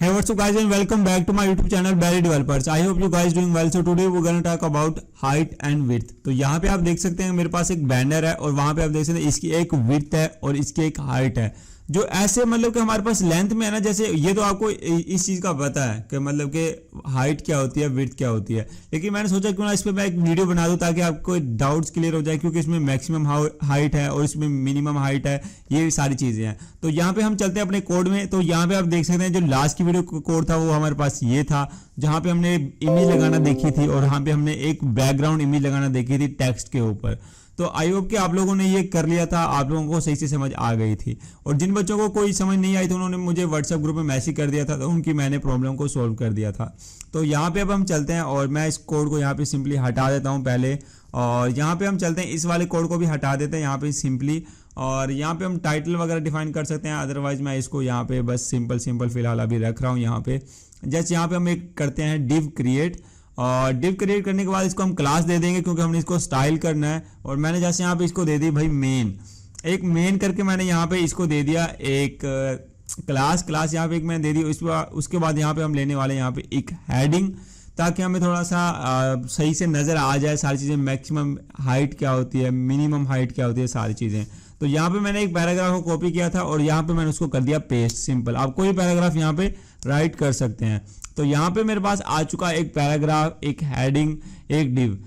Hey, what's up guys and welcome back to my YouTube channel Barry Developers. I hope you guys doing well. So today we're gonna talk about height and width. तो यहाँ पे आप देख सकते हैं मेरे पास एक banner है और वहाँ पे आप देख सकते हैं इसकी एक width है और इसकी एक height है। जो ऐसे मतलब कि हमारे पास लेंथ में है ना, जैसे ये तो आपको इस चीज़ का पता है कि मतलब कि हाइट क्या होती है, विड्थ क्या होती है, लेकिन मैंने सोचा क्यों ना इस पर मैं एक वीडियो बना दूं ताकि आपको डाउट्स क्लियर हो जाए, क्योंकि इसमें मैक्सिमम हाइट है और इसमें मिनिमम हाइट है, ये सारी चीज़ें हैं। तो यहाँ पे हम चलते हैं अपने कोड में। तो यहाँ पे आप देख सकते हैं जो लास्ट की वीडियो कोड था वो हमारे पास ये था, जहाँ पे हमने इमेज लगाना देखी थी और यहाँ पे हमने एक बैकग्राउंड इमेज लगाना देखी थी टेक्स्ट के ऊपर। तो आई होप कि आप लोगों ने ये कर लिया था, आप लोगों को सही से समझ आ गई थी। और जिन बच्चों को कोई समझ नहीं आई तो उन्होंने मुझे व्हाट्सएप ग्रुप में मैसेज कर दिया था, तो उनकी मैंने प्रॉब्लम को सॉल्व कर दिया था। तो यहाँ पे अब हम चलते हैं और मैं इस कोड को यहाँ पे सिंपली हटा देता हूँ पहले, और यहाँ पे हम चलते हैं इस वाले कोड को भी हटा देते हैं यहाँ पे सिंपली। और यहाँ पे हम टाइटल वगैरह डिफाइन कर सकते हैं, अदरवाइज मैं इसको यहाँ पे बस सिंपल फिलहाल अभी रख रहा हूँ यहाँ पे। जस्ट यहाँ पे हम एक करते हैं डिव क्रिएट, और डिव क्रिएट करने के बाद इसको हम क्लास दे देंगे क्योंकि हमने इसको स्टाइल करना है। और मैंने जैसे यहाँ पे इसको दे दी भाई मेन, एक मेन करके मैंने यहाँ पे इसको दे दिया एक क्लास यहाँ पे एक मैंने दे दी। उसके बाद यहाँ पे हम लेने वाले हैं यहाँ पे एक हेडिंग, ताकि हमें थोड़ा सा सही से नज़र आ जाए सारी चीज़ें, मैक्सिमम हाइट क्या होती है, मिनिमम हाइट क्या होती है, सारी चीज़ें। तो यहाँ पे मैंने एक पैराग्राफ को कॉपी किया था और यहाँ पे मैंने उसको कर दिया पेस्ट सिंपल। आप कोई पैराग्राफ यहाँ पे राइट कर सकते हैं। तो यहाँ पे मेरे पास आ चुका एक पैराग्राफ, एक हेडिंग, एक डिव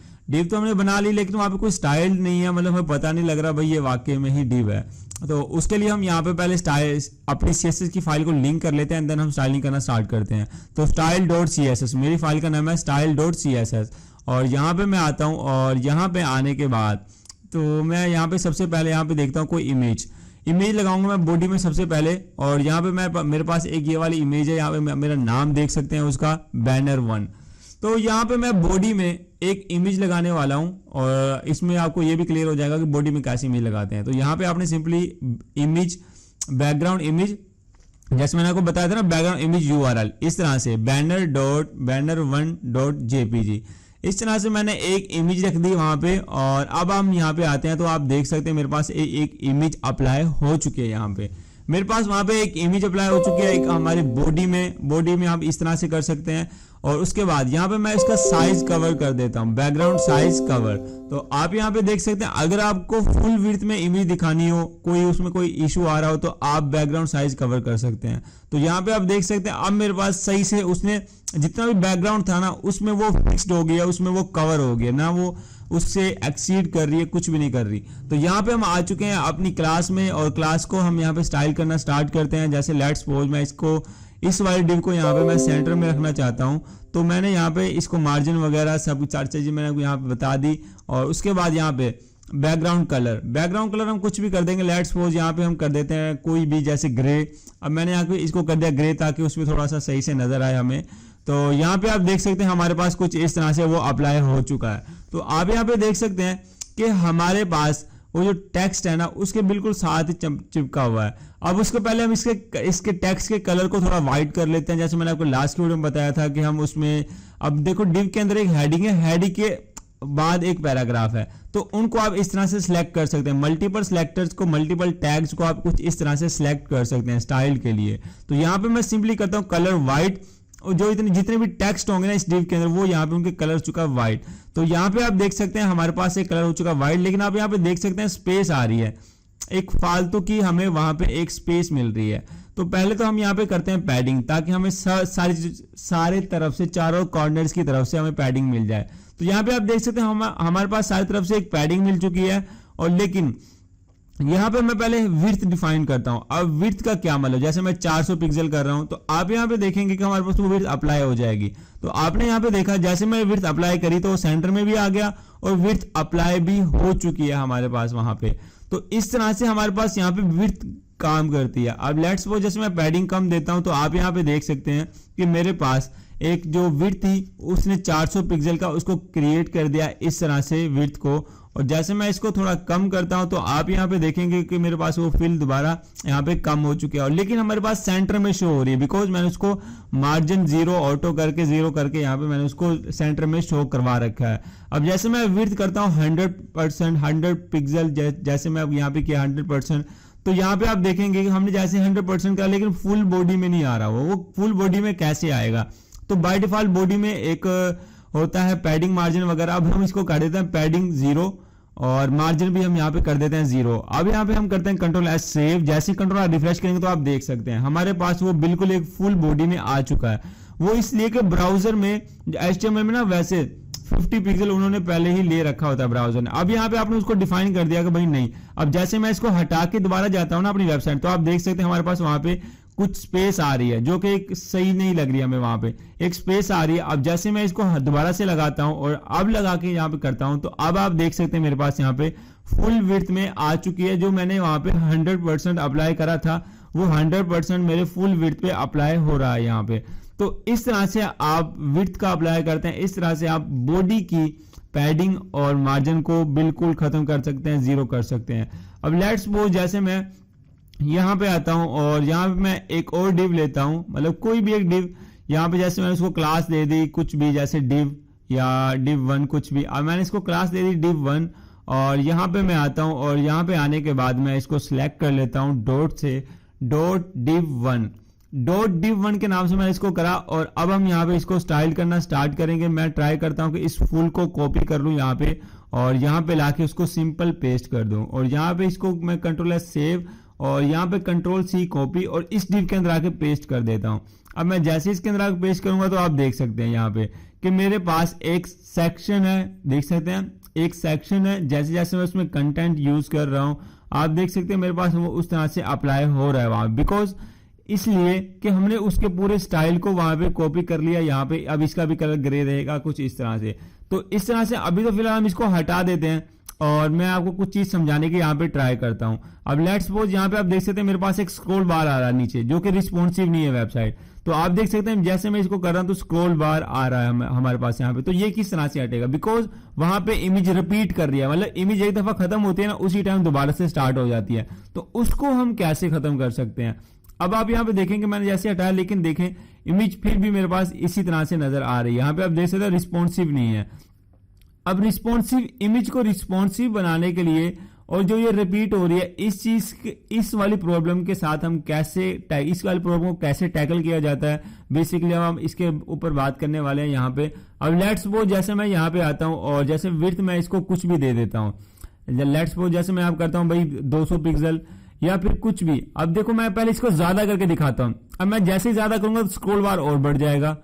तो हमने बना ली, लेकिन वहाँ पे कोई स्टाइल नहीं है, मतलब हमें पता नहीं लग रहा भाई ये वाकई में ही डिव है। तो उसके लिए हम यहाँ पे पहले स्टाइल अपनी CSS की फाइल को लिंक कर लेते हैं, देन हम स्टाइलिंग करना स्टार्ट करते हैं। तो style.css, मेरी फाइल का नाम है style.css, और यहाँ पे मैं आता हूँ और यहाँ पे आने के बाद तो मैं यहाँ पे सबसे पहले यहाँ पे देखता हूँ कोई इमेज लगाऊंगा मैं बॉडी में सबसे पहले। और यहाँ पे मेरे पास एक ये वाली इमेज है, यहाँ पे मेरा नाम देख सकते हैं उसका banner1। तो यहाँ पे मैं बॉडी में एक इमेज लगाने वाला हूँ और इसमें आपको ये भी क्लियर हो जाएगा कि बॉडी में कैसी इमेज लगाते हैं। तो यहाँ पे आपने सिंपली इमेज, बैकग्राउंड इमेज, जैसे मैंने आपको बताया था ना, बैकग्राउंड इमेज URL इस तरह से banner1.jpg, इस तरह से मैंने एक इमेज रख दी वहां पे। और अब हम यहाँ पे आते हैं तो आप देख सकते हैं मेरे पास एक इमेज अप्लाई हो चुकी है। यहाँ पे मेरे पास वहां पे एक इमेज अप्लाई हो चुकी है, एक हमारे बॉडी में आप इस तरह से कर सकते हैं। और उसके बाद यहाँ पे मैं इसका साइज कवर कर देता हूँ, बैकग्राउंड साइज कवर। तो आप यहाँ पे देख सकते हैं अगर आपको फुल विड्थ में इमेज दिखानी हो, कोई उसमें कोई इशू आ रहा हो, तो आप बैकग्राउंड साइज कवर कर सकते हैं। तो यहाँ पे आप देख सकते हैं अब मेरे पास सही से उसने जितना भी बैकग्राउंड था ना उसमें वो फिक्स्ड हो गया, उसमें वो कवर हो गया ना, वो उससे एक्सीड कर रही है, कुछ भी नहीं कर रही। तो यहाँ पे हम आ चुके हैं अपनी क्लास में और क्लास को हम यहाँ पे स्टाइल करना स्टार्ट करते हैं। जैसे लेट्स सपोज मैं इसको इस वाले डिव को यहाँ पे मैं सेंटर में रखना चाहता हूँ, तो मैंने यहाँ पे इसको मार्जिन वगैरह सब चार चीजें मैंने यहाँ पे बता दी। और उसके बाद यहाँ पे बैकग्राउंड कलर हम कुछ भी कर देंगे। लेट्स सपोज यहाँ पे हम कर देते हैं कोई भी, जैसे ग्रे। अब मैंने यहाँ पे इसको कर दिया ग्रे ताकि उसमें थोड़ा सा सही से नजर आए हमें। तो यहाँ पे आप देख सकते हैं हमारे पास कुछ इस तरह से वो अप्लाई हो चुका है। तो आप यहाँ पे देख सकते हैं कि हमारे पास वो जो टेक्स्ट है ना उसके बिल्कुल साथ ही चिपका हुआ है। अब उसके पहले हम इसके टेक्स्ट के कलर को थोड़ा वाइट कर लेते हैं, जैसे मैंने आपको लास्ट वीडियो में बताया था कि हम उसमें, अब देखो डिव के अंदर एक हेडिंग है, हेडिंग के बाद एक पैराग्राफ है, तो उनको आप इस तरह से सिलेक्ट कर सकते हैं। मल्टीपल सिलेक्टर्स को, मल्टीपल टैग्स को आप कुछ इस तरह से सिलेक्ट कर सकते हैं स्टाइल के लिए। तो यहाँ पे मैं सिंपली करता हूँ कलर वाइट, और जो जितने भी टेक्स्ट होंगे ना इस डिव के अंदर वो यहाँ पे उनके कलर चुका व्हाइट। तो यहाँ पे आप देख सकते हैं हमारे पास एक कलर हो चुका व्हाइट, लेकिन आप यहाँ पे देख सकते हैं स्पेस आ रही है, एक फालतू की हमें वहां पे एक स्पेस मिल रही है। तो पहले तो हम यहाँ पे करते हैं पैडिंग, ताकि हमें सारे तरफ से, चारों कॉर्नर्स की तरफ से हमें पैडिंग मिल जाए। तो यहाँ पे आप देख सकते हैं हमारे पास सारी तरफ से एक पैडिंग मिल चुकी है। और लेकिन यहाँ पे मैं पहले विड्थ डिफाइन करता हूँ। अब विड्थ का क्या मतलब, जैसे मैं 400 पिक्सल कर रहा हूँ तो आप यहाँ पे देखेंगे कि हमारे पास वो विड्थ अप्लाई हो जाएगी। तो आपने यहाँ पे देखा जैसे मैं विड्थ अप्लाई करी तो सेंटर में भी आ गया और विड्थ अप्लाई भी हो चुकी है हमारे पास वहां पे। तो इस तरह से हमारे पास यहाँ पे विड्थ काम करती है। अब लेट्स सपोज जैसे मैं पैडिंग कम देता हूँ तो आप यहाँ पे देख सकते हैं कि मेरे पास एक जो विड्थ थी उसने 400 पिक्सल का उसको क्रिएट कर दिया इस तरह से विड्थ को। और जैसे मैं इसको थोड़ा कम करता हूं तो आप यहाँ पे देखेंगे कि मेरे पास वो फिल दोबारा यहाँ पे कम हो चुकी है, और लेकिन हमारे पास सेंटर में शो हो रही है, बिकॉज मैंने उसको मार्जिन जीरो करके यहाँ पे मैंने उसको सेंटर में शो करवा रखा है। अब जैसे मैं विड्थ करता हूँ 100%, 100 पिक्सल, जैसे मैं अब यहाँ पे किया 100%, तो यहाँ पे आप देखेंगे कि हमने जैसे 100% का, लेकिन फुल बॉडी में नहीं आ रहा वो फुल बॉडी में कैसे आएगा। तो बाय डिफॉल्ट बॉडी में एक होता है पैडिंग मार्जिन वगैरह, अब हम इसको कर देते हैं पैडिंग 0 और मार्जिन भी हम यहाँ पे कर देते हैं 0। अब यहाँ पे हम करते हैं कंट्रोल एस सेव। जैसे कंट्रोल रिफ्रेश करेंगे तो आप देख सकते हैं हमारे पास वो बिल्कुल एक फुल बॉडी में आ चुका है। वो इसलिए कि ब्राउजर में HTML में ना वैसे 50 पिक्सल उन्होंने पहले ही ले रखा होता है ब्राउजर ने। अब यहाँ पे आपने उसको डिफाइन कर दिया कि भाई नहीं, अब जैसे मैं इसको हटा के दोबारा जाता हूँ ना अपनी वेबसाइट, तो आप देख सकते हैं हमारे पास वहां पे कुछ स्पेस आ रही है जो कि एक सही नहीं लग रही है हमें, वहां पे एक स्पेस आ रही है। अब जैसे मैं इसको दोबारा से लगाता हूं और अब लगा के यहाँ पे करता हूं, तो अब आप देख सकते हैं मेरे पास यहाँ पे फुल विड्थ में आ चुकी है। जो मैंने वहां पे 100% अप्लाई करा था वो 100% मेरे फुल विड्थ पे अप्लाई हो रहा है यहाँ पे। तो इस तरह से आप विड्थ का अप्लाई करते हैं, इस तरह से आप बॉडी की पैडिंग और मार्जिन को बिल्कुल खत्म कर सकते हैं, 0 कर सकते हैं। अब लेट्स सपोज जैसे मैं यहाँ पे आता हूं और यहाँ पे मैं एक और डिव लेता हूं, मतलब कोई भी एक डिव, यहाँ पे जैसे मैंने उसको क्लास दे दी कुछ भी, जैसे डिव या div1 कुछ भी। अब मैंने इसको क्लास दे दी div1 और यहाँ पे मैं आता हूं और यहाँ पे आने के बाद मैं इसको सिलेक्ट कर लेता हूं डॉट से .div1 के नाम से मैंने इसको करा। और अब हम यहाँ पे इसको स्टाइल करना स्टार्ट करेंगे। मैं ट्राई करता हूँ कि इस फुल को कॉपी कर लूँ यहाँ पे और यहाँ पे लाके उसको सिंपल पेस्ट कर दूं और यहाँ पे इसको मैं कंट्रोल एस सेव और यहाँ पे कंट्रोल सी कॉपी और इस डिव के अंदर आके पेस्ट कर देता हूँ। अब मैं जैसे इसके अंदर आके पेस्ट करूंगा तो आप देख सकते हैं यहाँ पे कि मेरे पास एक सेक्शन है, देख सकते हैं एक सेक्शन है। जैसे जैसे मैं उसमें कंटेंट यूज कर रहा हूँ आप देख सकते हैं मेरे पास वो उस तरह से अप्लाई हो रहा है वहां, बिकॉज इसलिए कि हमने उसके पूरे स्टाइल को वहां पे कॉपी कर लिया यहाँ पे। अब इसका भी कलर ग्रे रहेगा कुछ इस तरह से। तो इस तरह से अभी तो फिलहाल हम इसको हटा देते हैं और मैं आपको कुछ चीज समझाने की यहाँ पे ट्राई करता हूँ। अब लेट्स सपोज यहाँ पे आप देख सकते हैं मेरे पास एक स्क्रॉल बार आ रहा है नीचे जो कि रिस्पॉन्सिव नहीं है वेबसाइट। तो आप देख सकते हैं जैसे मैं इसको कर रहा हूं तो स्क्रॉल बार आ रहा है हमारे पास यहाँ पे। तो ये किस तरह से हटेगा, बिकॉज वहां पे इमेज रिपीट कर रही है, मतलब इमेज एक दफा खत्म होती है ना उसी टाइम दोबारा से स्टार्ट हो जाती है। तो उसको हम कैसे खत्म कर सकते हैं। अब आप यहाँ पे देखेंगे मैंने जैसे हटाया, लेकिन देखें इमेज फिर भी मेरे पास इसी तरह से नजर आ रही है। यहाँ पे आप देख सकते हैं रिस्पॉन्सिव नहीं है। अब रिस्पॉन्सिव इमेज को रिस्पॉन्सिव बनाने के लिए और जो ये रिपीट हो रही है इस चीज इस वाली प्रॉब्लम के साथ हम कैसे इस वाली प्रॉब्लम को कैसे टैकल किया जाता है, बेसिकली हम इसके ऊपर बात करने वाले हैं यहाँ पे। अब लेट्स सपोज जैसे मैं यहाँ पे आता हूँ और जैसे विड्थ मैं इसको कुछ भी दे देता हूँ। लेट्स सपोज जैसे मैं आप करता हूँ भाई 200 पिक्सल या फिर कुछ भी। अब देखो मैं पहले इसको ज्यादा करके दिखाता हूँ। अब मैं जैसे ही ज्यादा करूंगा तो स्क्रॉल बार और बढ़ जाएगा।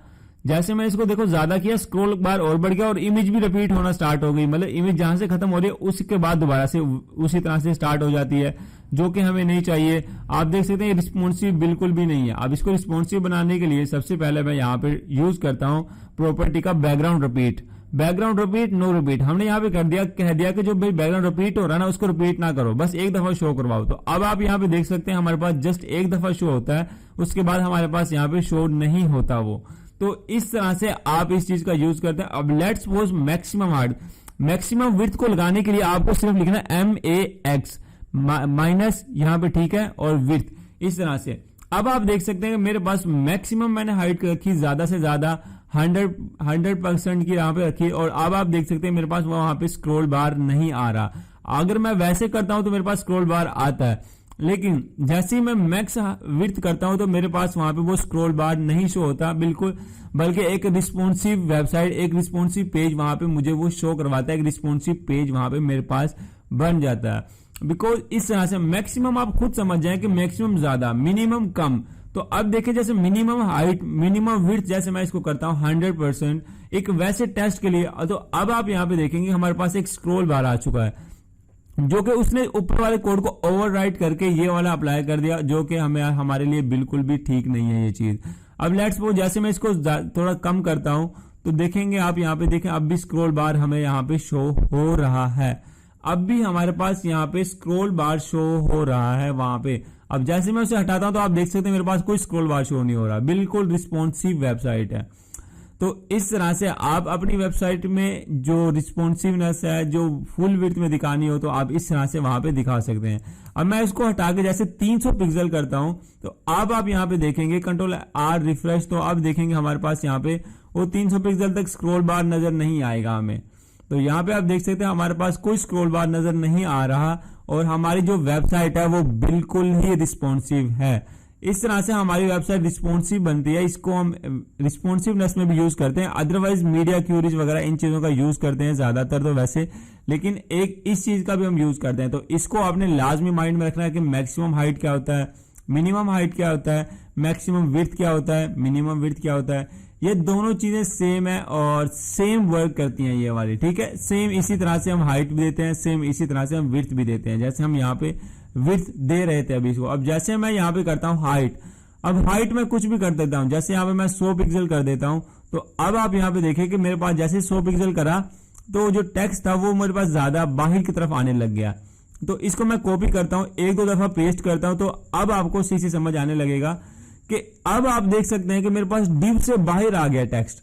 जैसे मैं इसको देखो ज्यादा किया स्क्रॉल बार और बढ़ गया और इमेज भी रिपीट होना स्टार्ट हो गई, मतलब इमेज जहां से खत्म हो रही है उसके बाद दोबारा से उसी तरह से स्टार्ट हो जाती है, जो कि हमें नहीं चाहिए। आप देख सकते हैं रिस्पॉन्सिव बिल्कुल भी नहीं है। अब इसको रिस्पॉन्सिव बनाने के लिए सबसे पहले मैं यहाँ पे यूज करता हूँ प्रॉपर्टी का background repeat. Background repeat no repeat हमने यहाँ पे कर दिया, कह दिया कि जो भाई बैकग्राउंड रिपीट हो रहा है ना उसको रिपीट ना करो, बस एक दफा शो करवाओ। तो अब आप यहाँ पे देख सकते हैं हमारे पास जस्ट एक दफा शो होता है, उसके बाद हमारे पास यहाँ पे शो नहीं होता वो। तो इस तरह से आप इस चीज का यूज करते हैं। अब let's suppose maximum hard maximum width को लगाने के लिए आपको सिर्फ लिखना MAX माइनस यहाँ पे, ठीक है, और विड्थ इस तरह से। अब आप देख सकते हैं कि मेरे पास मैक्सिमम मैंने हाइट रखी ज्यादा से ज्यादा 100% की यहाँ पे रखी और अब आप देख सकते हैं मेरे पास वहां पे स्क्रॉल बार नहीं आ रहा। अगर मैं वैसे करता हूं तो मेरे पास स्क्रॉल बार आता है, लेकिन जैसे ही मैं मैक्स विड्थ करता हूं तो मेरे पास वहां पे वो स्क्रॉल बार नहीं शो होता बिल्कुल, बल्कि एक रिस्पॉन्सिव वेबसाइट एक रिस्पॉन्सिव पेज वहां पे मुझे वो शो करवाता है। एक रिस्पॉन्सिव पेज वहां पे मेरे पास बन जाता है, बिकॉज इस तरह से मैक्सिमम आप खुद समझ जाएं कि मैक्सिमम ज्यादा मिनिमम कम। तो अब देखिए जैसे मिनिमम हाइट मिनिमम विड्थ जैसे मैं इसको करता हूं 100% एक वैसे टेस्ट के लिए। तो अब आप यहाँ पे देखेंगे हमारे पास एक स्क्रॉल बार आ चुका है जो कि उसने ऊपर वाले कोड को ओवरराइट करके ये वाला अप्लाई कर दिया, जो कि हमें हमारे लिए बिल्कुल भी ठीक नहीं है ये चीज। अब लेट्स सपोज जैसे मैं इसको थोड़ा कम करता हूं तो देखेंगे आप यहाँ पे देखें अब भी स्क्रॉल बार हमें यहाँ पे शो हो रहा है। अब भी हमारे पास यहाँ पे स्क्रॉल बार शो हो रहा है वहां पे। अब जैसे मैं उसे हटाता हूं तो आप देख सकते हैं मेरे पास कोई स्क्रॉल बार शो नहीं हो रहा, बिल्कुल रिस्पॉन्सिव वेबसाइट है। तो इस तरह से आप अपनी वेबसाइट में जो रिस्पॉन्सिवनेस है जो फुल विड्थ में दिखानी हो तो आप इस तरह से वहां पे दिखा सकते हैं। अब मैं इसको हटा के जैसे 300 पिक्सल करता हूं तो अब आप यहाँ पे देखेंगे कंट्रोल R रिफ्रेश, तो अब देखेंगे हमारे पास यहाँ पे वो 300 पिक्सल तक स्क्रॉल बार नजर नहीं आएगा हमें। तो यहाँ पे आप देख सकते हैं हमारे पास कोई स्क्रॉल बार नजर नहीं आ रहा और हमारी जो वेबसाइट है वो बिल्कुल ही रिस्पॉन्सिव है। इस तरह से हमारी वेबसाइट रिस्पॉन्सिव बनती है। इसको हम रिस्पॉन्सिवनेस में भी यूज करते हैं, अदरवाइज मीडिया क्यूरीज वगैरह इन चीजों का यूज करते हैं ज्यादातर तो वैसे, लेकिन एक इस चीज का भी हम यूज करते हैं। तो इसको आपने लाजमी माइंड में रखना है कि मैक्सिमम हाइट क्या होता है, मिनिमम हाइट क्या होता है, मैक्सिमम विड्थ क्या होता है, मिनिमम विड्थ क्या होता है। ये दोनों चीजें सेम है और सेम वर्क करती हैं ये वाली, ठीक है। सेम इसी तरह से हम हाइट भी देते हैं, सेम इसी तरह से हम विड्थ भी देते हैं। जैसे हम यहाँ पे विड्थ दे रहे थे अभी इसको, अब जैसे मैं यहाँ पे करता हूँ हाइट, अब हाइट में कुछ भी कर देता हूँ, जैसे यहाँ पे मैं 100 पिक्सल कर देता हूँ, तो अब आप यहाँ पे देखिए कि मेरे पास जैसे 100 पिक्सल करा तो जो टेक्स्ट था वो मेरे पास ज्यादा बाहर की तरफ आने लग गया। तो इसको मैं कॉपी करता हूँ, एक दो दफा पेस्ट करता हूँ, तो अब आपको सी समझ आने लगेगा कि अब आप देख सकते हैं कि मेरे पास डिव से बाहर आ गया टेक्स्ट,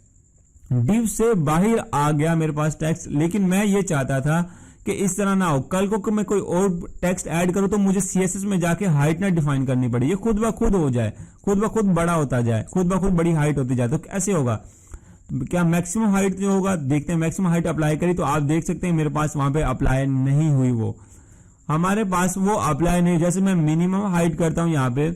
डिव से बाहर आ गया मेरे पास टेक्स्ट। लेकिन मैं ये चाहता था कि इस तरह ना हो, कल को मैं कोई और टेक्स्ट ऐड करूं तो मुझे सीएसएस में जाके हाइट ना डिफाइन करनी पड़े, ये खुद ब खुद हो जाए, खुद ब खुद बड़ा होता जाए, खुद ब खुद बड़ी हाइट होती जाए। तो कैसे होगा, क्या मैक्सिमम हाइट जो होगा, देखते हैं मैक्सिमम हाइट अप्लाई करी तो आप देख सकते हैं मेरे पास वहां पे अप्लाई नहीं हुई, वो हमारे पास वो अप्लाई नहीं। जैसे मैं मिनिमम हाइट करता हूं यहाँ पे,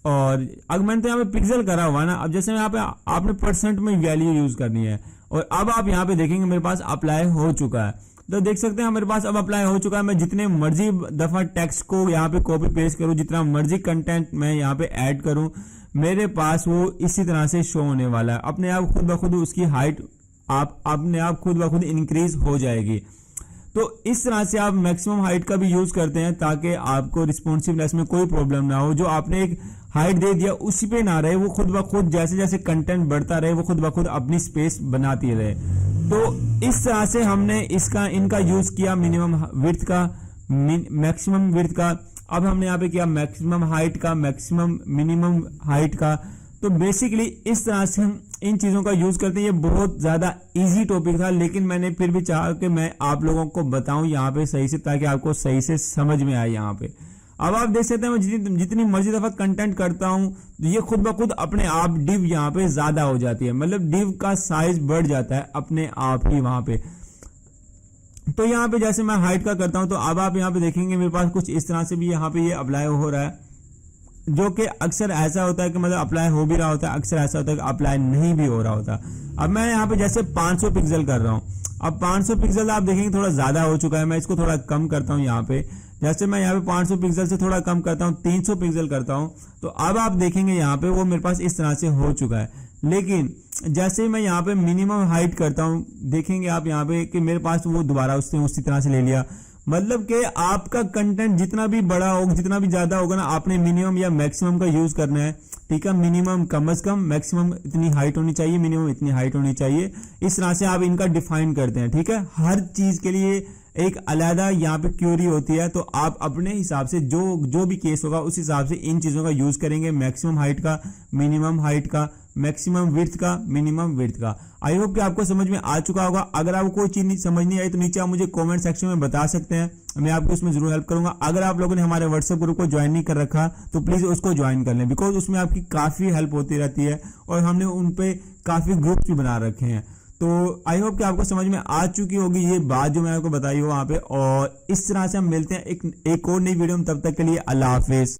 और अगर मैंने तो यहाँ पे पिक्सल करा हुआ ना, अब जैसे यहाँ पे आपने परसेंट में वैल्यू यूज करनी है, और अब आप यहाँ पे देखेंगे मेरे पास अप्लाई हो चुका है। तो देख सकते हैं मेरे पास अब अप्लाई हो चुका है। मैं जितने मर्जी दफा टेक्स्ट को यहाँ पे कॉपी पेस्ट करूं, जितना मर्जी कंटेंट मैं यहाँ पे ऐड करूं, मेरे पास वो इसी तरह से शो होने वाला है। अपने आप खुद ब खुद उसकी हाइट अपने आप खुद ब खुद इंक्रीज हो जाएगी। तो इस तरह से आप मैक्सिमम हाइट का भी यूज करते हैं ताकि आपको रिस्पॉन्सिवनेस में कोई प्रॉब्लम ना हो। जो आपने एक हाइट दे दिया उसी पे ना रहे, वो खुद ब खुद जैसे जैसे कंटेंट बढ़ता रहे वो खुद ब खुद अपनी स्पेस बनाती रहे। तो इस तरह से हमने इनका यूज किया, मिनिमम विड्थ का, मैक्सिमम विड्थ का। अब हमने यहाँ पे किया मैक्सिमम हाइट का, मैक्सिमम मिनिमम हाइट का। तो बेसिकली इस तरह से हम इन चीजों का यूज करते हैं। ये बहुत ज्यादा इजी टॉपिक था, लेकिन मैंने फिर भी चाहा कि मैं आप लोगों को बताऊं यहाँ पे सही से, ताकि आपको सही से समझ में आए यहाँ पे। अब आप देख सकते हैं मैं जितनी मर्जी दफा कंटेंट करता हूं, ये खुद ब खुद अपने आप डिव यहाँ पे ज्यादा हो जाती है, मतलब डिव का साइज बढ़ जाता है अपने आप ही वहां पे। तो यहाँ पे जैसे मैं हाइट का करता हूं, तो अब आप यहाँ पे देखेंगे मेरे पास कुछ इस तरह से भी यहाँ पे ये अप्लाई हो रहा है, जो कि अक्सर ऐसा होता है कि मतलब अप्लाई हो भी रहा होता है, अक्सर ऐसा होता है कि अप्लाई नहीं भी हो रहा होता। अब मैं यहाँ पे जैसे 500 पिक्सल कर रहा हूँ, अब 500 पिक्सल आप देखेंगे थोड़ा ज्यादा हो चुका है। मैं इसको थोड़ा कम करता हूँ यहाँ पे, जैसे मैं यहाँ पे 500 पिक्सल से थोड़ा कम करता हूँ, 300 पिक्सल करता हूँ, तो अब आप देखेंगे यहाँ पे वो मेरे पास इस तरह से हो चुका है। लेकिन जैसे मैं यहाँ पे मिनिमम हाइट करता हूँ, देखेंगे आप यहाँ पे कि मेरे पास वो दोबारा उसने उसी तरह से ले लिया। मतलब कि आपका कंटेंट जितना भी बड़ा होगा, जितना भी ज्यादा होगा ना, आपने मिनिमम या मैक्सिमम का यूज करना है, ठीक है। मिनिमम कम से कम, मैक्सिमम इतनी हाइट होनी चाहिए, मिनिमम इतनी हाइट होनी चाहिए। इस तरह से आप इनका डिफाइन करते हैं, ठीक है। हर चीज के लिए एक अलग यहाँ पे क्यूरी होती है, तो आप अपने हिसाब से जो भी केस होगा उस हिसाब से इन चीजों का यूज करेंगे, मैक्सिमम हाइट का, मिनिमम हाइट का, मैक्सिमम विड्थ का, मिनिमम विड्थ का। आई होप कि आपको समझ में आ चुका होगा। अगर आपको कोई चीज समझ नहीं आई तो नीचे आप मुझे कमेंट सेक्शन में बता सकते हैं, मैं आपको उसमें जरूर हेल्प करूंगा। अगर आप लोगों ने हमारे व्हाट्सएप ग्रुप को ज्वाइन नहीं कर रखा तो प्लीज उसको ज्वाइन कर लें, बिकॉज उसमें आपकी काफी हेल्प होती रहती है और हमने उन पे काफी ग्रुप्स भी बना रखे हैं। तो आई होप कि आपको समझ में आ चुकी होगी ये बात जो मैंने आपको बताई हो वहां पे। और इस तरह से हम मिलते हैं एक और नई वीडियो में, तब तक के लिए अल्लाह हाफिज।